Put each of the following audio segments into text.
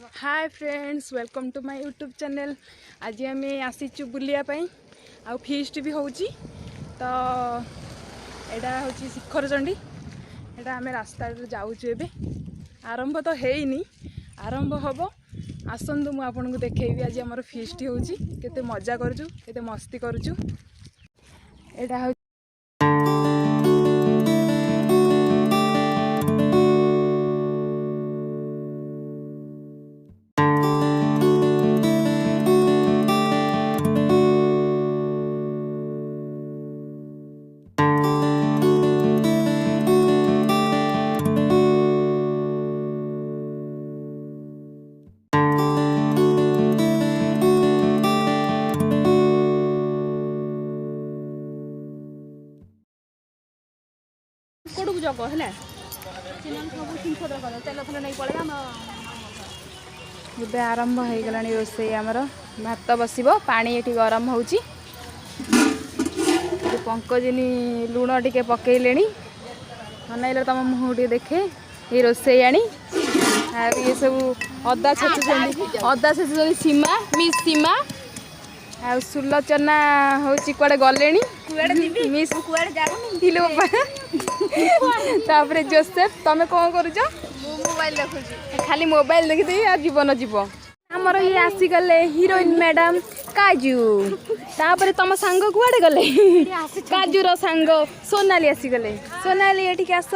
Hi friends welcome to my YouTube channel. आज आम आसीचु बुलियापाई आ feast भी होची तो एटा होची शिखर चंडी। एटा आम रास्ता जाऊचु एबे आरंभ तो हेइनी आरंभ हबो। आसंतु मु आपन को देखैबी आज हमर फीस्ट होची केते मजा करजु केते मस्ती करजु। एटा कोडू जगह है तेल फल नहीं पड़े ଏବେ ଆରମ୍ଭ ହେଇଗଲାଣି ରୋଷେଇ। ଆମର ଭାତ ବସିବ, ପାଣି ଏଠି ଗରମ ହେଉଛି। ପଙ୍କଜିନୀ ଲୁଣ ଟିକେ ପକେଇଲେଣି। ଅନାଇଲେ ତମ ମୁହଁ ଟିକେ ଦେଖେ। ଏ ରୋଷେଇ ଆଣି ଆଉ ଇଏ ସବୁ ଅଦା ଛେଚୁଛନ୍ତି ସୀମା ମିସ୍ ସୀମା ଆଉ ସୁଲୋଚନା ହେଉଛି କୁଆଡ଼େ ଗଲେଣି। ମିସ୍ ତାପରେ ଜୋସେଫ ତମେ କ'ଣ କରୁଛ? मोबाइल देखुची खाली मोबाइल देखी आ जीवन जीव। आमर ये आसीगले हिरोइन मैडम काजू। तापर तुम सांग कुआडे गले? काजूर सांग सोनाली आसीगले। सोनाली एठिक आस।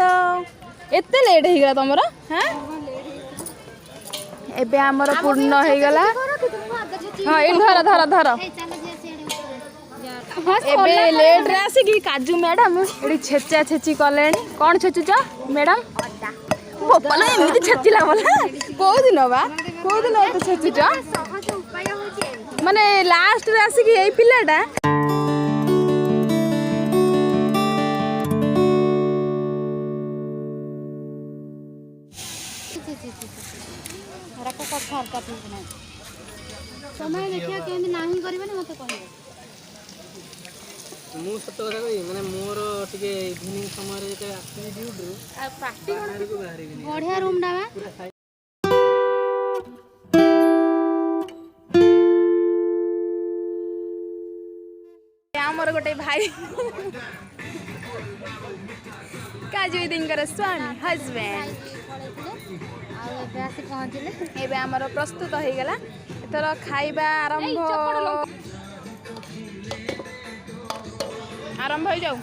एते लेट हो गला तुमर? हाँ एबे आमर पूर्ण हो गला। हाँ ये धर धर धर एबे लेट रे आसी काजू मैडम एठी छेचा छेची कले। कौन छेचुच मैडम? बोपला एमती छेचिला बोला को दिन तो छेचुच माने लास्ट रे आसी एई पिलाटा समय देखिया केंदी नाही करबे न मते कहबे। मु सत कथा कहि माने मोर टिके इवनिंग समय रे जेते आसी ड्यूटी आ पार्टी को बाहरी बिनी बढ़िया रूम डावा हमर गोटे भाई काजू दिनकर स्वामी हस्बैंड एबे हमर प्रस्तुत हो गला। एतर खाइबा आरंभ हो जाऊ।